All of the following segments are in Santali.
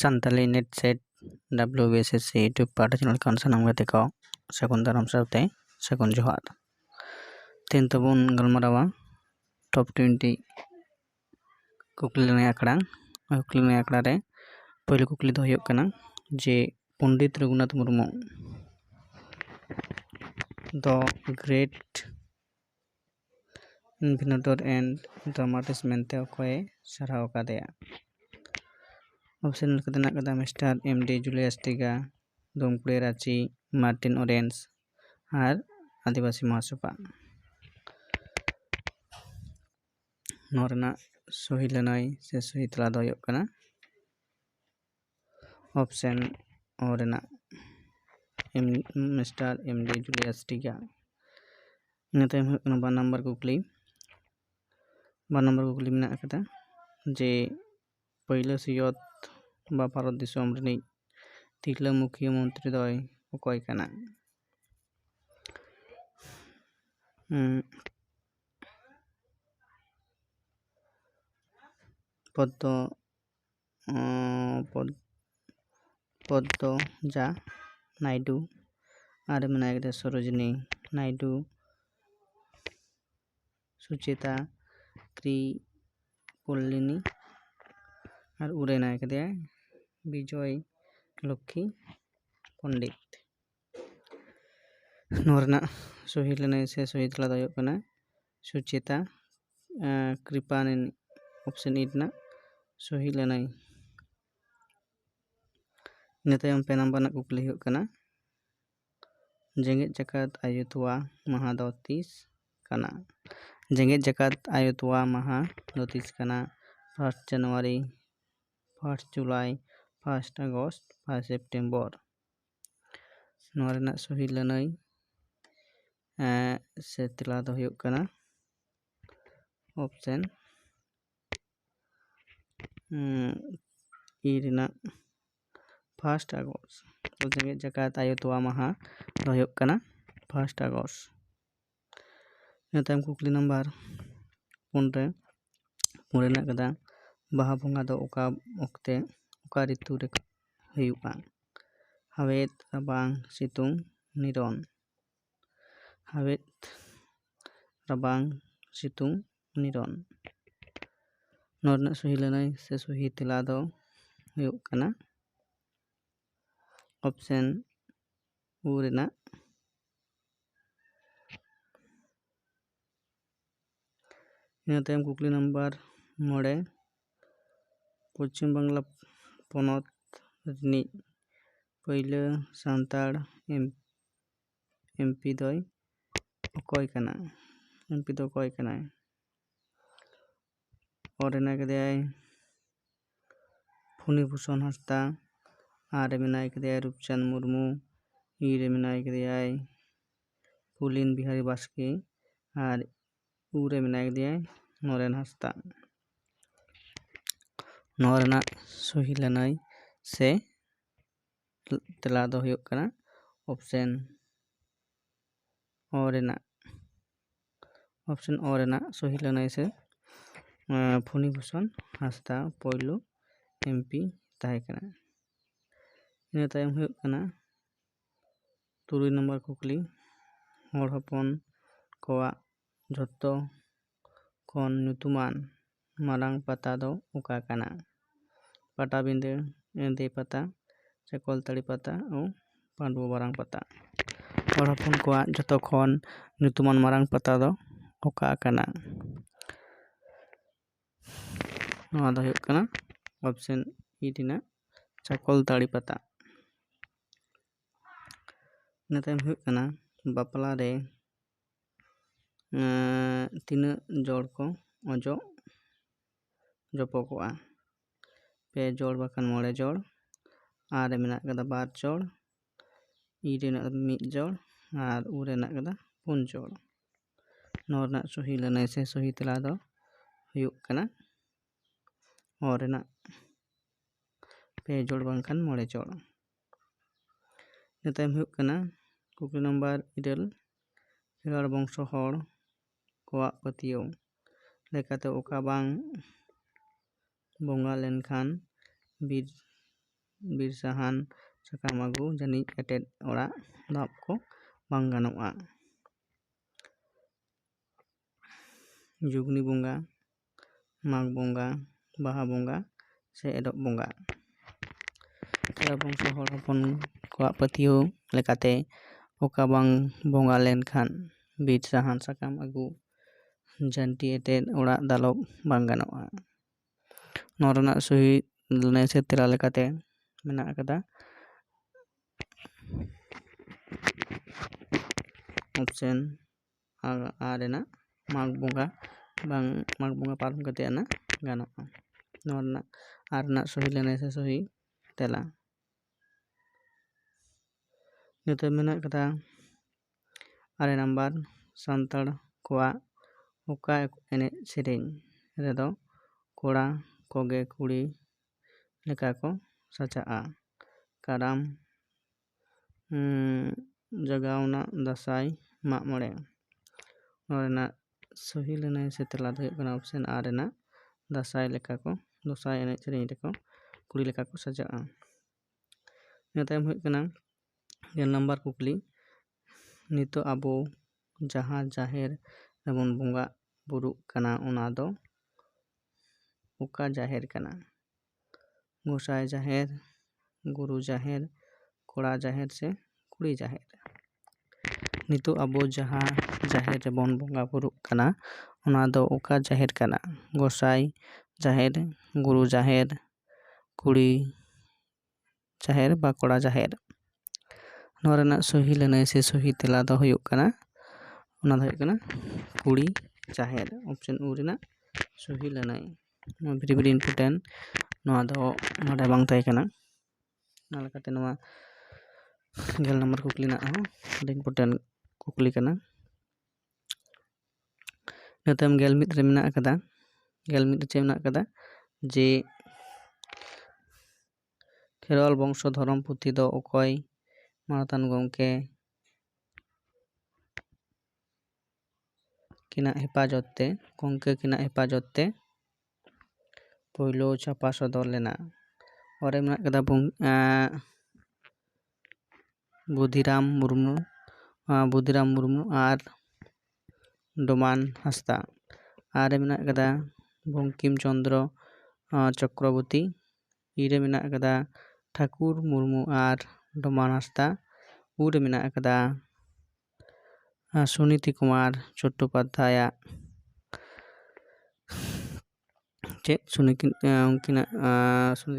Santali net set WBSSC YouTube पाठ channel kan sanam gate ko sagun daram saute sagun johar tin tabun galmarawa top 20 kukli rᱮᱱᱟᱜ ᱟᱠᱷᱲᱟ ᱨᱮ ᱯᱳᱭᱞᱳ ᱠᱩᱠᱞᱤ ᱫᱚ ᱦᱩᱭᱩᱜ ᱠᱟᱱᱟ ᱡᱮ Pandit Raghunath Murmu the great inventor and dramatist mente okoye sarhaw kadeya option ᱠᱟᱛᱮᱱᱟᱜ ᱠᱟᱫᱟ मिस्टर MD जुलियस टिगा दोमकुड़े रांची मार्टिन ऑरेंज और आदिवासी महासभा नोरना सही लनाई से सही तला दो हुयुग कना ऑप्शन ओरेना मिस्टर MD जुलियस टिगा इनाते हुयुग कना 2 नंबर कुकली मेना कदा जे पहिलो सियत बा भारत दिसोम रनी तिरला मुख्यमंत्री दय अकय कना पद्मजा नायडू और मेना सरोजिनी नायडू सुचेता कृपल्लिनी और उरेना विजय लक्ष्मी पंडित नोरना सही लेना से सही तला दो हुयुग कना सुचेता कृपल्लिनी ऑप्शन 8 ना सही लेना इनातायम पे नंबर ना कुकली हुयुग कना जेंगेत जाकात आयुतवा महा दो 30 कना जेंगेत जाकात आयुतवा महा दो 30 कना 1 जनवरी 1 जुलाई 1 अगस्त 1 सेप्टेम्बर नोरना सही लनाई से तला दो हुयुग कना ऑप्शन ई रेना 1 अगस्त तो जेंगेत जाकात आयुतवा महा दो हुयुग कना 1 अगस्त इनातायम कुकली नंबर 5 पुरेना कदा बाहा बोंगा दो ओका ओक्ते ओका ऋतु रे हुयुगा हावेत रबांग सितुंग निरन हावेत रबांग सितुंग निरन नोरना सही लनाई से सही तेला दो हुयुग कना ऑप्शन उ रेना इनातायम कुकली नंबर 9 पश्चिम बांग्ला पोनत रिनी पहले सांताड़ MP दय अकय कना MP दो अकय कना ओरेना कदेय फुनीभूषण हांसदा आरे मेनाय कदेय रूपचांद मुर्मू ईरे मेनाय कदेय पुलिन बिहारी बास्के और उरे मेनाय कदेय नरेन हांसदा नोरना सही लनाई से तेला दो हुयुग कना ऑप्शन ओरेना सही लनाई से फुनीभूषण हांसदा पहलो MP ताहे कना इना तायम हुयुग कना 3 नंबर कुकली हर हपन कोआ झोत्तो खन ᱧᱩᱛᱩᱢᱟᱱ मारांग पाता दो ओका कना पाटाबिंदे एंदे पाता चकलताड़ी पाता और पांडु बारांग पाता हर हपन कोआ झोत्तो खन ᱧᱩᱛᱩᱢᱟᱱ मारांग पाता दो ओका कना नोआ दो हुयुग कना ऑप्शन ई रेना चकलताड़ी पाता इना तायम हुयुग कना बापला रे तीना जोड़ को अजो जपकोआ पे जोड़ बाखान मोड़े जोड़ आरे मेना कदा 2 जोड़ ई रेना 1 जोड़ और उ रेना कदा 4 जोड़ नोरना सही लनाई से सही तला दो हुयुग कना ओरेना पे जोड़ बाखान मोड़े जोड़ इना तायम हुयुग कना कुकली नंबर 8 खेलाड़ बंशो हर कोआ पतियो लेकाते ओका बांग बोंगा लेनखान बीर ᱵᱤᱨ ᱥᱟᱦᱟᱱ ᱥᱟᱠᱟᱢ ᱟᱹᱜᱩ ᱡᱟᱹᱱᱤᱡ ᱮᱴᱮᱫ ᱚᱲᱟᱜ ᱫᱟᱵ ᱠᱚ ᱵᱟᱝ ᱜᱟᱱᱚᱜᱼᱟ᱾ ᱡᱩᱜᱽᱱᱤ ᱵᱚᱸᱜᱟ, ᱢᱟᱜᱽ ᱵᱚᱸᱜᱟ, ᱵᱟᱦᱟ ᱵᱚᱸᱜᱟ ᱥᱮ ᱮᱨᱚᱜ ᱵᱚᱸᱜᱟ᱾ ᱪᱮᱨᱟ ᱵᱚᱝᱥᱚ ᱦᱚᱲ ᱦᱚᱯᱚᱱ ᱠᱚᱣᱟᱜ ᱯᱟᱹᱛᱭᱟᱹᱣ ᱞᱮᱠᱟᱛᱮ ᱚᱠᱟ ᱵᱟᱝ ᱵᱚᱸᱜᱟ ᱞᱮᱱᱠᱷᱟᱱ ᱵᱤᱨ ᱥᱟᱦᱟᱱ ᱥᱟᱠᱟᱢ ᱟᱹᱜᱩ ᱡᱷᱟᱹᱱᱴᱤ ᱮᱴᱮᱫ ᱚᱲᱟᱜ ᱫᱟᱞᱚᱵ ᱵᱟᱝ ᱜᱟᱱᱚᱜᱼᱟ᱾ ᱱᱚᱣᱟ ᱨᱮᱱᱟᱜ ᱥᱚᱦᱤ ᱞᱟᱹᱱᱟᱹᱭ ᱥᱮ ᱛᱮᱞᱟ ᱞᱮᱠᱟᱛᱮ ᱢᱮᱱᱟᱜ ᱟᱠᱟᱫᱟ ᱚᱯᱥᱮᱱ ᱟ ᱨᱮᱱᱟᱜ ᱢᱟᱜᱽ ᱵᱚᱸᱜᱟ ᱯᱟᱨᱚᱢ ᱠᱟᱛᱮ ᱜᱟᱱᱚᱜᱼᱟ᱾ ᱱᱚᱣᱟ ᱨᱮᱱᱟᱜ ᱟᱨ ᱨᱮᱱᱟᱜ ᱥᱚᱦᱤ ᱞᱟᱹᱱᱟᱹᱭ ᱥᱮ ᱥᱚᱦᱤ ᱛᱮᱞᱟ᱾ ᱱᱤᱛᱚᱜ ᱢᱮᱱᱟᱜ ᱟᱠᱟᱫᱟ 6 ᱱᱟᱢᱵᱟᱨ ᱥᱟᱱᱛᱟᱲ ᱠᱚᱣᱟᱜ ᱚᱠᱟ ᱮᱱᱮᱡ ᱥᱮᱨᱮᱧ ᱨᱮᱫᱚ ᱠᱚᱲᱟ ᱠᱚᱜᱮ ᱠᱩᱲᱤ ᱞᱮᱠᱟ ᱠᱚ ᱥᱟᱡᱟᱜᱼᱟ? ᱠᱟᱨᱟᱢ, ᱡᱟᱜᱟᱣᱱᱟ, ᱫᱟᱸᱥᱟᱭ, ᱢᱟᱜ ᱢᱚᱬᱮ᱾ ᱱᱚᱣᱟ ᱨᱮᱱᱟᱜ ᱥᱚᱦᱤ ᱞᱟᱹᱱᱟᱹᱭ ᱥᱮ ᱛᱮᱞᱟ ᱫᱚ ᱦᱩᱭᱩᱜ ᱠᱟᱱᱟ ᱚᱯᱥᱮᱱ ᱟ ᱨᱮᱱᱟᱜ ᱫᱟᱸᱥᱟᱭ ᱮᱱᱮᱡ ᱥᱮᱨᱮᱧ ᱨᱮᱠᱚ ᱠᱩᱲᱤ ᱞᱮᱠᱟ ᱠᱚ ᱥᱟᱡᱟᱜᱼᱟ᱾ ᱤᱱᱟᱹ ᱛᱟᱭᱚᱢ ᱦᱩᱭᱩᱜ ᱠᱟᱱᱟ 10 ᱱᱟᱢᱵᱟᱨ ᱠᱩᱠᱞᱤ, ᱱᱤᱛᱚᱜ ᱟᱵᱚ ᱡᱟᱦᱟᱸ ᱡᱟᱦᱮᱨ ᱨᱮᱵᱚᱱ ᱵᱚᱸᱜᱟ ᱵᱩᱨᱩᱜ ᱠᱟᱱᱟ ᱚᱱᱟ ᱫᱚ ᱚᱠᱟ ᱡᱟᱦᱮᱨ ᱠᱟᱱᱟ? ᱜᱚᱸᱥᱟᱭ ᱡᱟᱦᱮᱨ, ᱜᱩᱨᱩ ᱡᱟᱦᱮᱨ, ᱠᱚᱲᱟ ᱡᱟᱦᱮᱨ ᱥᱮ ᱠᱩᱲᱤ ᱡᱟᱦᱮᱨ? ᱱᱤᱛᱚᱜ ᱟᱵᱚ ᱡᱟᱦᱟᱸ ᱡᱟᱦᱮᱨ ᱨᱮᱵᱚᱱ ᱵᱚᱸᱜᱟ ᱵᱩᱨᱩᱜ ᱠᱟᱱᱟ ᱚᱱᱟ ᱫᱚ ᱚᱠᱟ ᱡᱟᱦᱮᱨ ᱠᱟᱱᱟ? ᱜᱚᱸᱥᱟᱭ ᱡᱟᱦᱮᱨ, ᱜᱩᱨᱩ ᱡᱟᱦᱮᱨ, ᱠᱩᱲᱤ ᱡᱟᱦᱮᱨ ᱵᱟ ᱠᱚᱲᱟ ᱡᱟᱦᱮᱨ? ᱱᱚᱣᱟ ᱨᱮᱱᱟᱜ ᱥᱚᱦᱤ ᱞᱟᱹᱱᱟᱹᱭ ᱥᱮ ᱥᱚᱦᱤ ᱛᱮᱞᱟ ᱫᱚ ᱦᱩᱭᱩᱜ ᱠᱟᱱᱟ ᱠᱩᱲᱤ ᱡᱟᱦᱮᱨ, ᱚᱯᱥᱮᱱ ᱩ ᱨᱮᱱᱟᱜ ᱥᱚᱦᱤ ᱞᱟᱹᱱᱟᱹᱭ᱾ ᱱᱚᱣᱟ ᱵᱷᱮᱨᱤ ᱤᱢᱯᱚᱨᱴᱮᱱᱴ, ᱱᱚᱣᱟ ᱫᱚ ᱵᱟᱰᱟᱭ ᱵᱟᱝ ᱛᱟᱦᱮᱸ ᱠᱟᱱᱟ᱾ ᱚᱱᱟ ᱞᱮᱠᱟᱛᱮ ᱱᱚᱣᱟ 10 ᱱᱟᱢᱵᱟᱨ ᱠᱩᱠᱞᱤ ᱨᱮᱱᱟᱜ ᱦᱚᱸ ᱟᱹᱰᱤ ᱤᱢᱯᱚᱨᱴᱮᱱᱴ ᱠᱩᱠᱞᱤ ᱠᱟᱱᱟ᱾ ᱤᱱᱟᱹ ᱛᱟᱭᱚᱢ 11 ᱨᱮ ᱢᱮᱱᱟᱜ ᱟᱠᱟᱫᱟ, 11 ᱨᱮ ᱪᱮᱫ ᱢᱮᱱᱟᱜ ᱟᱠᱟᱫᱟ ᱡᱮ ᱠᱷᱮᱨᱣᱟᱞ ᱵᱚᱝᱥᱚ ᱫᱷᱚᱨᱚᱢ ᱯᱩᱛᱷᱤ ᱫᱚ ᱚᱠᱚᱭ ᱢᱟᱱᱚᱛᱟᱱ ᱜᱚᱢᱠᱮ ᱠᱤᱱᱟᱜ ᱦᱮᱯᱟᱡᱚᱛ ᱛᱮ ᱯᱳᱭᱞᱳ ᱪᱷᱟᱯᱟ ᱥᱚᱫᱚᱨ ᱞᱮᱱᱟ? ᱚᱨᱮ ᱢᱮᱱᱟᱜ ᱟᱠᱟᱫᱟ ᱵᱩᱫᱷᱤᱨᱟᱢ ᱢᱩᱨᱢᱩ ᱟᱨ ᱰᱚᱢᱟᱱ ᱦᱟᱸᱥᱫᱟ᱾ ᱟᱨ ᱨᱮ ᱢᱮᱱᱟᱜ ᱟᱠᱟᱫᱟ ᱵᱚᱝᱠᱤᱢ ᱪᱚᱱᱫᱨᱚ ᱪᱚᱠᱨᱚᱵᱚᱨᱛᱤ᱾ ᱤ ᱨᱮ ᱢᱮᱱᱟᱜ ᱟᱠᱟᱫᱟ ᱴᱷᱟᱹᱠᱩᱨ ᱢᱩᱨᱢᱩ ᱟᱨ ᱰᱚᱢᱟᱱ ᱦᱟᱸᱥᱫᱟ᱾ ᱩ ᱨᱮ ᱢᱮᱱᱟᱜ ᱟᱠᱟᱫᱟ ᱥᱩᱱᱤᱛᱤ ᱠᱩᱢᱟᱨ ᱪᱚᱴᱴᱳᱯᱟᱫᱽᱫᱷᱟᱭᱟᱜ ᱥᱩᱱᱤᱛᱤ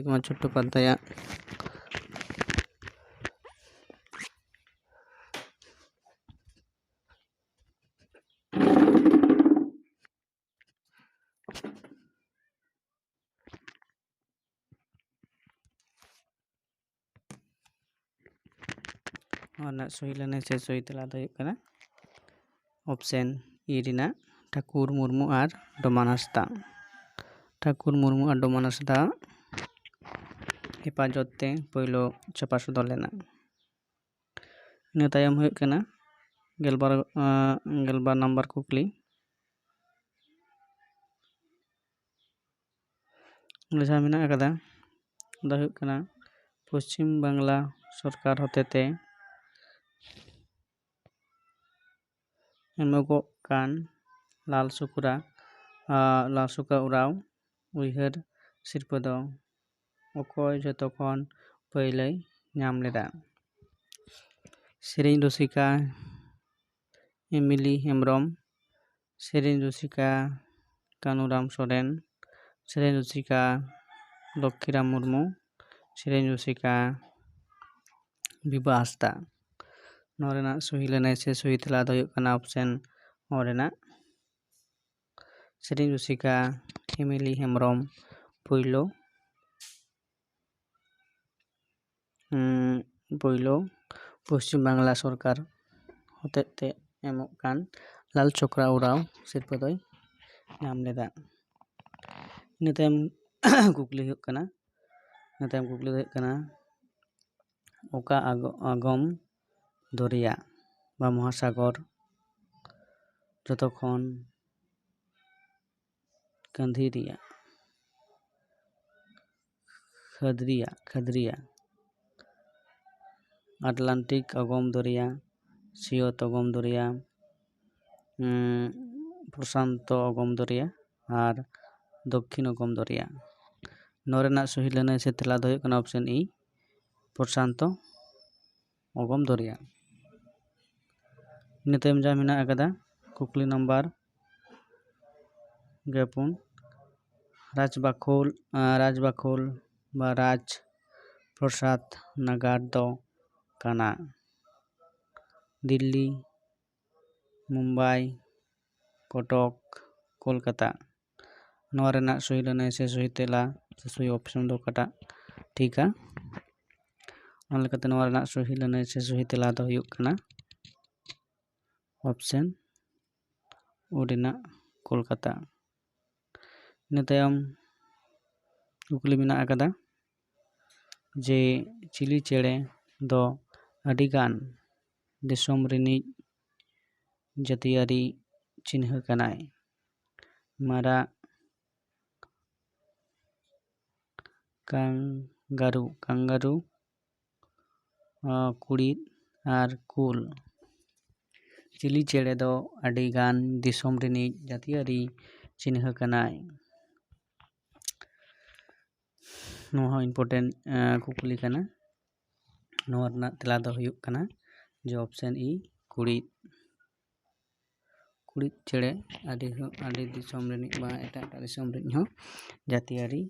ᱠᱩᱢᱟᱨ ᱪᱚᱴᱴᱳᱯᱟᱫᱽᱫᱷᱟᱭᱟᱜ ᱱᱚᱣᱟ ᱨᱮᱱᱟᱜ ᱥᱚᱦᱤ ᱞᱟᱹᱱᱟᱹᱭ ᱥᱮ ᱥᱚᱦᱤ ᱛᱮᱞᱟ ᱫᱚ ᱦᱩᱭᱩᱜ ᱠᱟᱱᱟ ᱚᱯᱥᱮᱱ ᱤ ᱨᱮᱱᱟᱜ ᱴᱷᱟᱹᱠᱩᱨ ᱢᱩᱨᱢᱩ ᱟᱨ ᱰᱚᱢᱟᱱ ᱦᱟᱸᱥᱫᱟ᱾ ᱴᱷᱟᱹᱠᱩᱨ ᱢᱩᱨᱢᱩ ᱟᱨ ᱰᱚᱢᱟᱱ ᱦᱟᱸᱥᱫᱟ ᱦᱮᱯᱟᱡᱚᱛ ᱛᱮ ᱯᱳᱭᱞᱳ ᱪᱷᱟᱯᱟ ᱥᱚᱫᱚᱨ ᱞᱮᱱᱟ᱾ ᱤᱱᱟᱹ ᱛᱟᱭᱚᱢ ᱦᱩᱭᱩᱜ ᱠᱟᱱᱟ 12 ᱱᱟᱢᱵᱟᱨ ᱠᱩᱠᱞᱤ, ᱡᱟᱦᱟᱸ ᱢᱮᱱᱟᱜ ᱟᱠᱟᱫᱟ ᱫᱚ ᱦᱩᱭᱩᱜ ᱠᱟᱱᱟ ᱯᱚᱥᱪᱤᱢ ᱵᱟᱝᱞᱟ ᱥᱚᱨᱠᱟর ᱦᱚᱛᱮᱛᱮ ᱮᱢᱚᱜᱚᱜ ᱠᱟᱱ ᱞᱟᱞ ᱥᱩᱠᱟ ᱩᱨᱟᱣ ᱩᱭᱦᱟᱹᱨ ᱥᱤᱨᱯᱟᱹ ᱫᱚ ᱚᱠᱚᱭ ᱡᱚᱛᱚ ᱠᱷᱚᱱ ᱯᱳᱭᱞᱳᱭ ᱧᱟᱢ ᱞᱮᱫᱟ? ᱥᱮᱨᱮᱧ ᱨᱩᱥᱤᱠᱟ ᱮᱢᱤᱞᱤ ᱦᱮᱢᱵᱨᱚᱢ, ᱥᱮᱨᱮᱧ ᱨᱩᱥᱤᱠᱟ ᱠᱟᱹᱱᱩᱨᱟᱢ ᱥᱚᱨᱮᱱ, ᱥᱮᱨᱮᱧ ᱨᱩᱥᱤᱠᱟ ᱞᱚᱠᱠᱷᱤᱨᱟᱢ ᱢᱩᱨᱢᱩ, ᱥᱮᱨᱮᱧ ᱨᱩᱥᱤᱠᱟ ᱵᱤᱵᱟ ᱦᱟᱸᱥᱫᱟ? ᱱᱚᱣᱟ ᱨᱮᱱᱟᱜ ᱥᱚᱦᱤ ᱞᱟᱹᱱᱟᱹᱭ ᱥᱮ ᱥᱚᱦᱤ ᱛᱮᱞᱟ ᱫᱚ ᱦᱩᱭᱩᱜ ᱠᱟᱱᱟ ᱚᱯᱥᱮᱱ ᱚ ᱨᱮᱱᱟᱜ ᱥᱮᱨᱮᱧ ᱨᱩᱥᱤᱠᱟ ᱮᱢᱤᱞᱤ ᱦᱮᱢᱵᱨᱚᱢ ᱯᱳᱭᱞᱳ ᱯᱚᱥᱪᱤᱢ ᱵᱟᱝᱞᱟ ᱥᱚᱨᱠᱟর ᱦᱚᱛᱮᱡ ᱛᱮ ᱮᱢᱚᱜ ᱠᱟᱱ ᱞᱟᱞ ᱪᱚᱠᱨᱟ ᱩᱨᱟᱣ ᱥᱤᱨᱯᱟᱹ ᱫᱚᱭ ᱧᱟᱢ ᱞᱮᱫᱟ᱾ ᱤᱱᱟᱹ ᱛᱟᱭᱚᱢ ᱠᱩᱠᱞᱤ ᱫᱚ ᱦᱩᱭᱩᱜ ᱠᱟᱱᱟ ᱚᱠᱟ ᱟᱜᱚᱢ ᱫᱚᱨᱭᱟ ᱵᱟ ᱢᱚᱦᱟᱥᱟᱜᱚᱨ ᱡᱚᱛᱚ ᱠᱷᱚᱱ ᱠᱷᱟᱹᱫᱽᱨᱤᱭᱟ আটলান্টিক অগম দরিয়া, সিয়ত অগম দরিয়া, প্রশান্ত অগম দরিয়া আর দক্ষিণ অগম দরিয়া। ᱱᱚᱣᱟ ᱨᱮᱱᱟᱜ ᱥᱚᱦᱤ ᱞᱟᱹᱱᱟᱹᱭ ᱥᱮ ᱛᱮᱞᱟ ᱫᱚ ᱦᱩᱭᱩᱜ ᱠᱟᱱᱟ ᱚᱯᱥᱮᱱ ই প্রশান্ত অগম দরিয়া। ᱤᱱᱟᱹ ᱛᱟᱭᱚᱢ ᱡᱟᱦᱟᱸ ᱢᱮᱱᱟᱜ ᱟᱠᱟᱫᱟ ᱠᱩᱠᱞᱤ ᱱᱟᱢᱵᱟᱨ 4 ᱨᱟᱡᱽᱵᱟᱠᱷᱳᱞ বা রাজ প্রসাদ নাগার ᱫᱚ ᱠᱟᱱᱟ দিল্লি, মুম্বাই, কটক, কলকাতা। ᱱᱚᱣᱟ ᱨᱮᱱᱟᱜ ᱥᱚᱦᱤ ᱞᱟᱹᱱᱟᱹᱭ ᱥᱮ ᱥᱚᱦᱤ ᱛᱮᱞᱟ ᱥᱮ ᱥᱚᱦᱤ ᱚᱯᱥᱮᱱ ᱫᱚ ᱚᱠᱟᱴᱟᱜ ᱴᱷᱤᱠᱟ? ᱚᱱᱟ ᱞᱮᱠᱟᱛᱮ ᱱᱚᱣᱟ ᱨᱮᱱᱟᱜ ᱥᱚᱦᱤ ᱞᱟᱹᱱᱟᱹᱭ ᱥᱮ ᱥᱚᱦᱤ ᱛᱮᱞᱟ ᱫᱚ ᱦᱩᱭᱩᱜ ᱠᱟᱱᱟ ᱚᱯᱥᱮᱱ ᱳ ᱨᱮᱱᱟᱜ ᱠᱳᱞᱠᱟতা। ᱤᱱᱟᱹ ᱛᱟᱭᱚᱢ ᱠᱩᱠᱞᱤ ᱢᱮᱱᱟᱜ ᱟᱠᱟᱫᱟ ᱡᱮ ᱪᱤᱞᱤ ᱪᱮᱬᱮ ᱫᱚ ᱟᱹᱰᱤᱜᱟᱱ ᱫᱤᱥᱚᱢ ᱨᱤᱱᱤᱡ ᱡᱟᱹᱛᱤᱭᱟᱹᱨᱤ ᱪᱤᱱᱦᱟᱹ ᱠᱟᱱᱟᱭ? ᱢᱟᱨᱟᱜ, কাঙ্গারু, কুড়িদ আর কুল। চিলি চেড়ে ᱫᱚ ᱟᱹᱰᱤᱜᱟᱱ ᱫᱤᱥᱚᱢ ᱨᱤᱱᱤᱡ ᱡᱟᱹᱛᱤᱭᱟᱹᱨᱤ ᱪᱤᱱᱦᱟᱹ ᱠᱟᱱᱟᱭ। ᱱᱚᱣᱟ ᱦᱚᱸ ᱤᱢᱯᱚᱨᱴᱮᱱᱴ ᱠᱩᱠᱞᱤ ᱠᱟᱱᱟ। ᱱᱚᱣᱟ ᱨᱮᱱᱟᱜ ᱛᱮᱞᱟ ᱫᱚ ᱦᱩᱭᱩᱜ ᱠᱟᱱᱟ ᱡᱮ ᱚᱯᱥᱮᱱ ই কুড়িদ। কুড়িদ ᱪᱮᱬᱮ ᱟᱹᱰᱤ ᱫᱤᱥᱚᱢ ᱨᱤᱱᱤᱡ ᱵᱟ ᱮᱴᱟᱜ ᱫᱤᱥᱚᱢ ᱨᱤᱱᱤᱡ ᱦᱚᱸ ᱡᱟᱹᱛᱤᱭᱟᱹᱨᱤ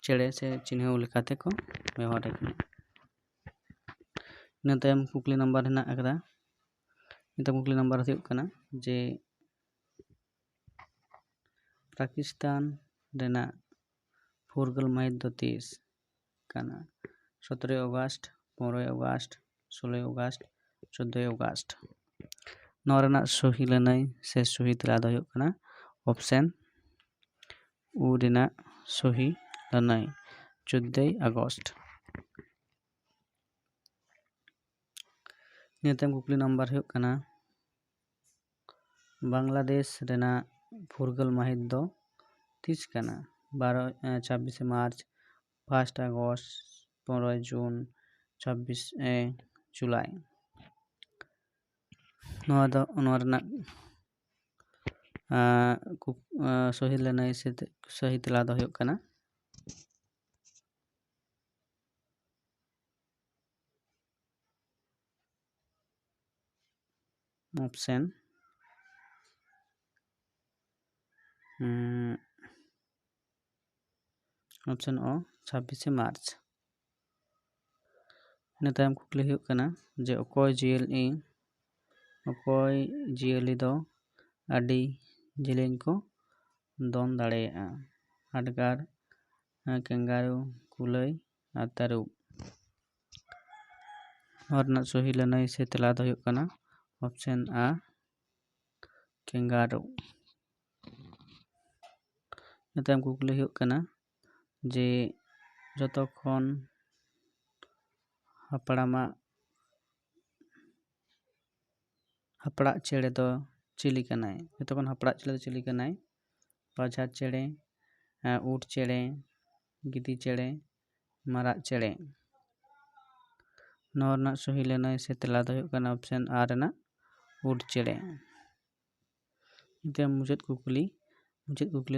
ᱪᱮᱬᱮ ᱥᱮ ᱪᱤᱱᱦᱟᱹᱣ ᱞᱮᱠᱟᱛᱮ ᱠᱚ ᱵᱮᱣᱦᱟᱨᱮ ᱠᱟᱱᱟ। ᱤᱱᱟᱹ ᱛᱟᱭᱚᱢ ᱠᱩᱠᱞᱤ ᱱᱟᱢᱵᱟᱨ ᱦᱮᱱᱟᱜ ᱟᱠᱟᱫᱟ। ᱱᱤᱛᱚᱜ ᱠᱩᱠᱞᱤ ᱱᱟᱢᱵᱟᱨ ᱦᱩᱭᱩᱜ ᱠᱟᱱᱟ ᱡᱮ ᱯᱟᱠᱤᱥᱛᱟᱱ ᱨᱮᱱᱟᱜ ᱯᱷᱩᱨᱜᱟᱹᱞ ᱢᱟᱹᱦᱤᱛ ᱫᱚ ᱛᱤᱥ ᱠᱟᱱᱟ? 17 ᱚᱜᱟᱥᱴ, 15 ᱚᱜᱟᱥᱴ, 16 ᱚᱜᱟᱥᱴ, 14 ᱚᱜᱟᱥᱴ। ᱱᱚᱣᱟ ᱨᱮᱱᱟᱜ ᱥᱚᱦᱤ ᱞᱟᱹᱱᱟᱹᱭ ᱥᱮ ᱥᱚᱦᱤ ᱛᱮᱞᱟ ᱫᱚ ᱦᱩᱭᱩᱜ ᱠᱟᱱᱟ ᱚᱯᱥᱮᱱ ᱩ ᱨᱮᱱᱟᱜ ᱥᱚᱦᱤ ᱞᱟᱹᱱᱟᱹᱭ 14 আগস্ট। ᱤᱱᱟᱹ ᱛᱟᱭᱚᱢ ᱠᱩᱠᱞᱤ ᱱᱟᱢᱵᱟᱨ ᱦᱩᱭᱩᱜ ᱠᱟᱱᱟ ᱵᱟᱝᱞᱟᱫᱮশ ᱨᱮᱱᱟᱜ ᱯᱷᱩᱨᱜᱟᱹᱞ ᱢᱟᱹᱦᱤᱛ ᱫᱚ ᱛᱤᱥ ᱠᱟᱱᱟ? 26 ᱢᱟᱨᱪ, 1 আগস্ট, 15 জুন, 26 জুলাই। ᱱᱚᱣᱟ ᱨᱮᱱᱟᱜ ᱥᱚᱦᱤ ᱞᱟᱹᱱᱟᱹᱭ ᱥᱮ ᱥᱚᱦᱤ ᱛᱮᱞᱟ ᱫᱚ ᱦᱩᱭᱩᱜ ᱠᱟᱱᱟ অপশন ᱚ 26 মার্চ। ᱤᱱᱟᱹ ᱛᱟᱭᱚᱢ ᱠᱩᱠᱞᱤ ᱦᱩᱭᱩᱜ ᱠᱟᱱᱟ ᱡᱮ ᱚᱠᱚᱭ ᱡᱤᱭᱟᱹᱞᱤ ᱫᱚ ᱟᱹᱰᱤ ᱡᱮᱞᱮᱧ ᱠᱚ ᱫᱚᱱ ᱫᱟᱲᱮᱭᱟᱜᱼᱟ? ᱦᱟᱰᱜᱟᱨ, ᱠᱮᱝᱜᱟᱨᱩ, ᱠᱩᱞᱟᱹᱭ ᱟᱨ ᱛᱟᱹᱨᱩᱵ। ᱱᱚᱣᱟ ᱨᱮᱱᱟᱜ ᱥᱚᱦᱤ ᱞᱟᱹᱱᱟᱹᱭ ᱥᱮ ᱛᱮᱞᱟ ᱫᱚ ᱦᱩᱭᱩᱜ ᱠᱟᱱᱟ ᱚᱯᱥᱮᱱ ᱟ ᱠᱮᱝᱜᱟᱨᱩ। ᱤᱱᱟᱹ ᱛᱟᱭᱚᱢ ᱠᱩᱠᱞᱤ ᱦᱩᱭᱩᱜ ᱠᱟᱱᱟ ᱡᱮ ᱡᱚᱛᱚ ᱠᱷᱚᱱ ᱦᱟᱯᱲᱟᱜ ᱪᱮᱬᱮ ᱫᱚ ᱪᱤᱞᱤ ᱠᱟᱱᱟᱭ? ᱡᱚᱛᱚ ᱠᱷᱚᱱ ᱦᱟᱯᱲᱟᱜ ᱪᱮᱬᱮ ᱫᱚ ᱪᱤᱞᱤ ᱠᱟᱱᱟᱭ? ᱯᱟᱡᱷᱟᱲ ᱪᱮᱬᱮ, ᱩᱴ ᱪᱮᱬᱮ, ᱜᱤᱫᱤ ᱪᱮᱬᱮ, ᱢᱟᱨᱟᱜ ᱪᱮᱬᱮ। ᱱᱚᱣᱟ ᱨᱮᱱᱟᱜ ᱥᱚᱦᱤ ᱞᱟᱹᱱᱟᱹᱭ ᱥᱮ ᱛᱮᱞᱟ ᱫᱚ ᱦᱩᱭᱩᱜ ᱠᱟᱱᱟ ᱚᱯᱥᱮᱱ ᱟ ᱨᱮᱱᱟᱜ ᱩᱴ ᱪᱮᱬᱮ। ᱢᱩᱪᱟᱹᱫ ᱠᱩᱠᱞᱤ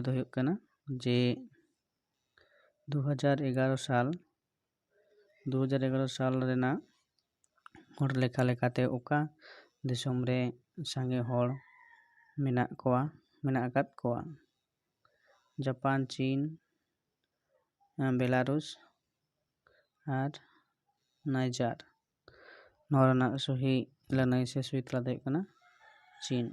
ᱫᱚ ᱦᱩᱭᱩᱜ ᱠᱟᱱᱟ ᱡᱮ 2011 সাল ᱨᱮᱱᱟᱜ ᱦᱚᱲ ᱞᱮᱠᱷᱟ ᱞᱮᱠᱟᱛᱮ ᱚᱠᱟ ᱫᱤᱥᱚᱢ ᱨᱮ ᱥᱟᱸᱜᱮ ᱦᱚᱲ ᱢᱮᱱᱟᱜ ᱟᱠᱟᱫ ᱠᱚᱣᱟ? ᱡᱟᱯᱟᱱ, ᱪᱤᱱ, বেলারুস আর নাইজার। ᱱᱚᱣᱟ ᱨᱮᱱᱟᱜ ᱥᱚᱦᱤ ᱞᱟᱹᱱᱟᱹᱭ ᱥᱮ ᱥᱚᱦᱤ ᱛᱮᱞᱟ ᱫᱚ ᱦᱩᱭᱩᱜ ᱠᱟᱱᱟ ᱪᱤᱱ।